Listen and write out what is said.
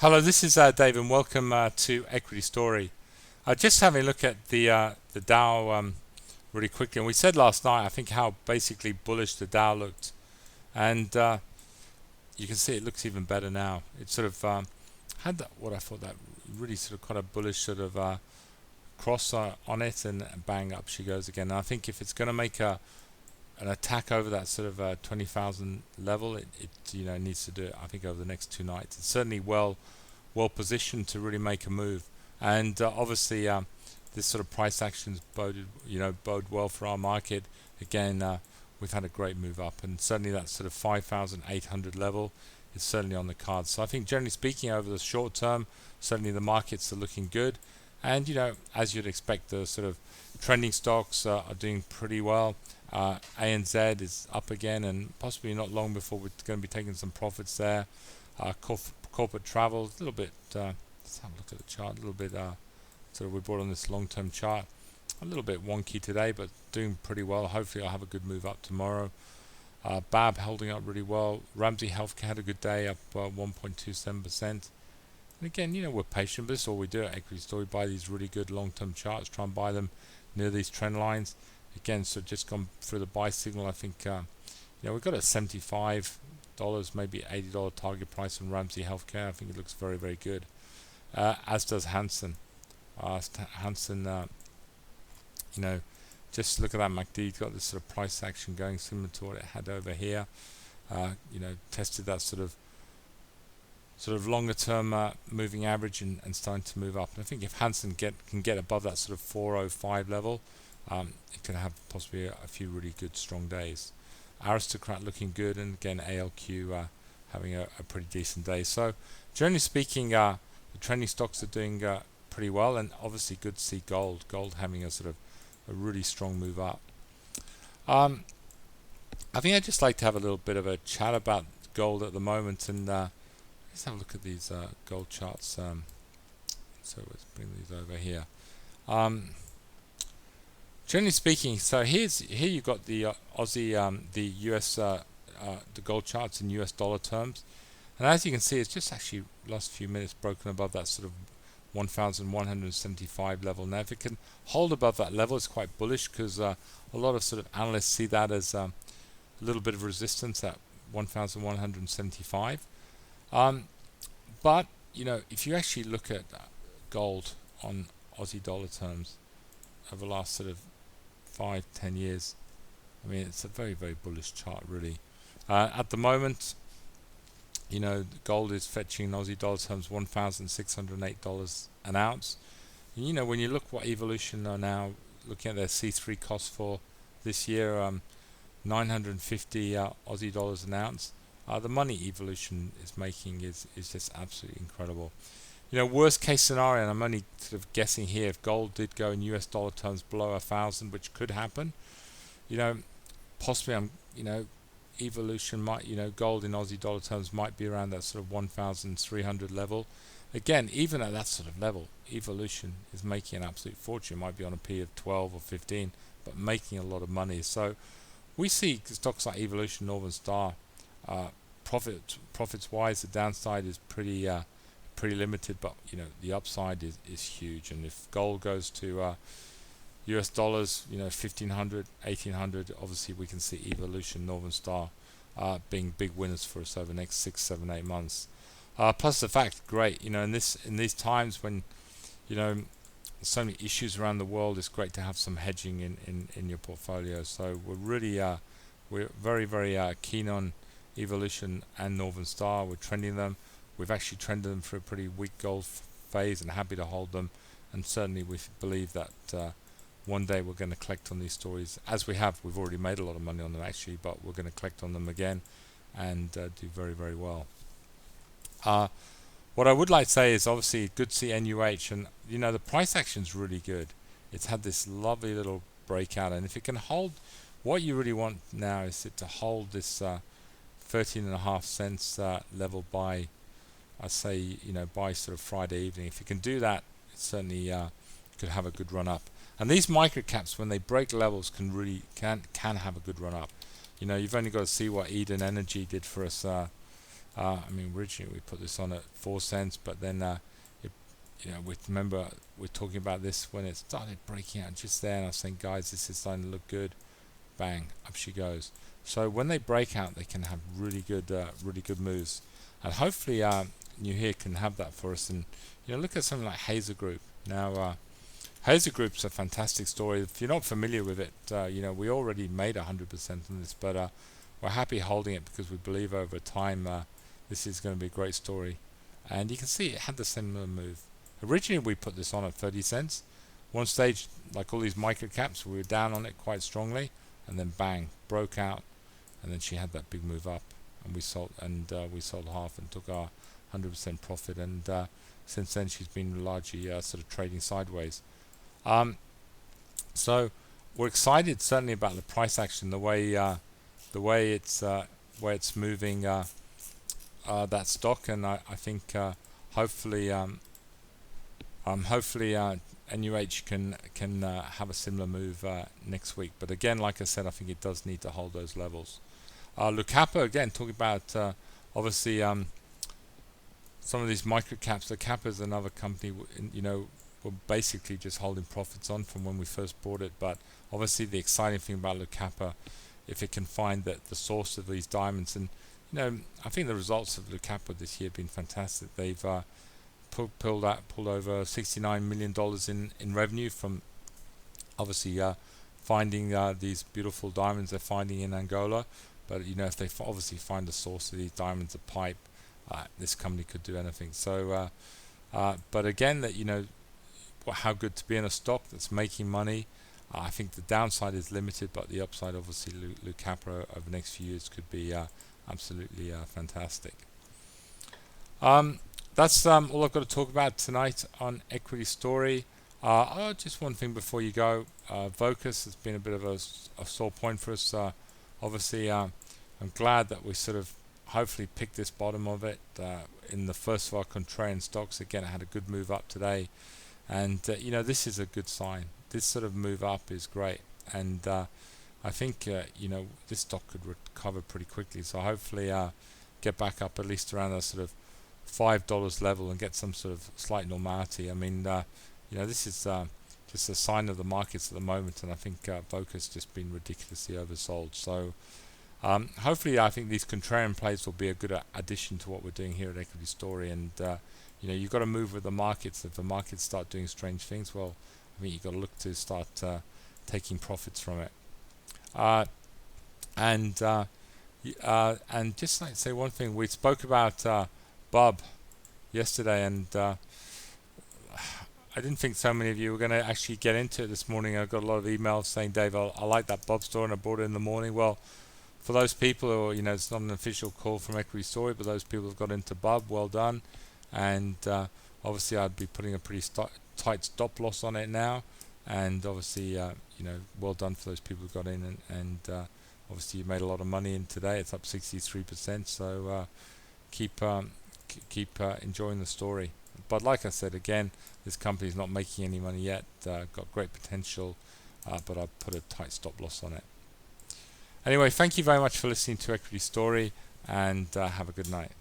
Hello, this is Dave, and welcome to Equity Story. Just having a look at the Dow really quickly, and we said last night, I think, how basically bullish the Dow looked, and you can see it looks even better now. It sort of had that, what I thought, that really sort of quite a bullish sort of cross on it, and bang, up she goes again. And I think if it's going to make an attack over that sort of 20,000 level, it needs to do it. I think over the next two nights, it's certainly well positioned to really make a move. And obviously, this sort of price actions bode well for our market. Again, we've had a great move up, and certainly that sort of 5,800 level is certainly on the cards. So I think, generally speaking, over the short term, certainly the markets are looking good. And as you'd expect, the sort of trending stocks are doing pretty well. ANZ is up again, and possibly not long before we're going to be taking some profits there. Corporate travel, a little bit, let's have a look at the chart, a little bit, so we brought on this long-term chart, a little bit wonky today, but doing pretty well. Hopefully I'll have a good move up tomorrow. BAB holding up really well. Ramsey Healthcare had a good day, up 1.27%. And again, we're patient, but this is all we do at Equity Story. Buy these really good long-term charts, try and buy them near these trend lines. Again, so just gone through the buy signal. I think we've got a $75, maybe $80 target price on Ramsey Healthcare. I think it looks very, very good. As does Hansen. Hansen, just look at that MACD. It's got this sort of price action going similar to what it had over here. Tested that sort of longer term moving average and starting to move up. And I think if Hansen can get above that sort of 405 level, it can have possibly a few really good strong days. Aristocrat looking good, and again ALQ having a pretty decent day. So generally speaking, the trending stocks are doing pretty well, and obviously good to see gold having a sort of a really strong move up. I think I'd just like to have a little bit of a chat about gold at the moment, and let's have a look at these gold charts. So let's bring these over here. Generally speaking, so here you've got the Aussie, the US, the gold charts in US dollar terms, and as you can see, it's just actually last few minutes broken above that sort of 1,175 level. Now, if it can hold above that level, it's quite bullish, because a lot of sort of analysts see that as a little bit of resistance at 1,175. But if you actually look at gold on Aussie dollar terms over the last sort of 5-10 years, I mean, it's a very, very bullish chart, really. At the moment, gold is fetching in Aussie dollar terms $1,608 an ounce. And, when you look what Evolution are now looking at their C3 costs for this year, 950 Aussie dollars an ounce. The money Evolution is making is just absolutely incredible. Worst case scenario, and I'm only sort of guessing here, if gold did go in US dollar terms below 1,000, which could happen, possibly Evolution might, gold in Aussie dollar terms might be around that sort of 1,300 level. Again, even at that sort of level, Evolution is making an absolute fortune. It might be on a P of 12 or 15, but making a lot of money. So we see stocks like Evolution, Northern Star, profits wise, the downside is pretty limited, but the upside is huge. And if gold goes to US dollars, 1,500, 1,800, obviously we can see Evolution, Northern Star being big winners for us over the next 6, 7, 8 months. Plus the fact, great, in these times when so many issues around the world, it's great to have some hedging in your portfolio. So we're very, very keen on Evolution and Northern Star. We're trending them. We've actually trended them for a pretty weak gold phase, and happy to hold them. And certainly we believe that one day we're going to collect on these stories, as we have. We've already made a lot of money on them actually, but we're going to collect on them again and do very, very well. What I would like to say is obviously good to see NUH, and the price action is really good. It's had this lovely little breakout, and if it can hold, what you really want now is it to hold this 13.5 cents level by, I say, by sort of Friday evening. If you can do that, it certainly could have a good run up. And these micro caps, when they break levels, can have a good run up. You've only got to see what Eden Energy did for us I mean, originally we put this on at 4 cents, but then it, remember we're talking about this when it started breaking out just there, and I was saying, guys, this is starting to look good. Bang, up she goes. So when they break out, they can have really good moves, and hopefully New here can have that for us. And look at something like Hazer Group. Now, Hazer Group's a fantastic story. If you're not familiar with it, we already made 100% on this, but we're happy holding it because we believe over time this is going to be a great story. And you can see it had the similar move. Originally we put this on at 30 cents. One stage, like all these micro caps, we were down on it quite strongly, and then bang, broke out, and then she had that big move up, and we sold half and took our 100% profit. And since then she's been largely sort of trading sideways. So we're excited certainly about the price action, the way it's moving that stock, and I think hopefully NUH can have a similar move next week. But again, like I said, I think it does need to hold those levels. Lucapa, again, talking about obviously some of these micro caps. Lucapa is another company, we're basically just holding profits on from when we first bought it. But obviously the exciting thing about Lucapa, if it can find the source of these diamonds, and I think the results of Lucapa this year have been fantastic. They've pulled over $69 million in revenue from obviously finding these beautiful diamonds they're finding in Angola. But if they obviously find the source of these diamonds, a pipe, this company could do anything. So, but again, that how good to be in a stock that's making money. I think the downside is limited, but the upside, obviously, Lucapa over the next few years could be absolutely fantastic. That's all I've got to talk about tonight on Equity Story. Just one thing before you go. Vocus has been a bit of a sore point for us. Obviously, I'm glad that we sort of hopefully picked this bottom of it in the first of our contrarian stocks. Again, it had a good move up today. And, this is a good sign. This sort of move up is great. And I think, this stock could recover pretty quickly. So hopefully get back up at least around a sort of $5 level and get some sort of slight normality. I mean, this is just a sign of the markets at the moment. And I think Vocus just been ridiculously oversold. So hopefully I think these contrarian plays will be a good addition to what we're doing here at Equity Story. And you've got to move with the markets. If the markets start doing strange things, well, I think you've got to look to start taking profits from it. And just like to say one thing, we spoke about Bub yesterday, and I didn't think so many of you were going to actually get into it this morning. I got a lot of emails saying, Dave, I like that Bub store and I bought it in the morning. Well, for those people who, it's not an official call from Equity Story, but those people who've got into Bub, well done. And obviously I'd be putting a pretty tight stop loss on it now, and obviously well done for those people who got in, and obviously you made a lot of money in today. It's up 63%, so keep enjoying the story. But like I said, again, this company's not making any money yet, got great potential, but I put a tight stop loss on it. Anyway, thank you very much for listening to Equity Story, and have a good night.